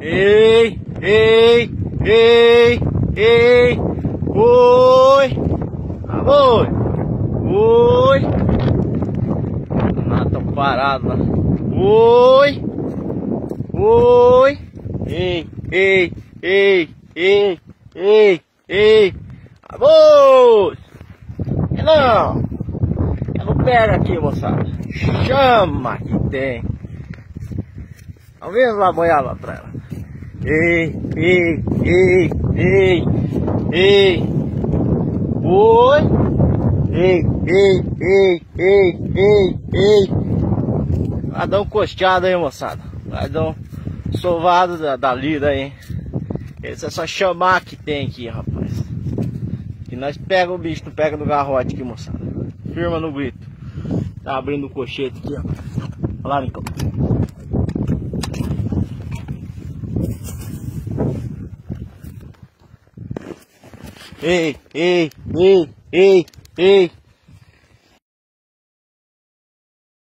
Ei, ei, ei, ei. Oi. Alô. Oi. Ah, tão parado lá. Oi. Oi. Ei, ei, ei, ei, ei, ei. Alô. Não. Eu não pego aqui, moçada. Chama que tem. Ao menos lá boiava pra ela. Ei, ei, ei, ei, ei. Oi. Ei, ei, ei, ei, ei, ei. Vai dar um costeado aí, moçada. Vai dar um sovado da lida aí. Esse é só chamar que tem aqui, rapaz. Que nós pega o bicho, não pega no garrote aqui, moçada. Firma no grito. Tá abrindo o cochete aqui, ó. Olha lá, Nicão. Ei, ei, ei, ei, ei.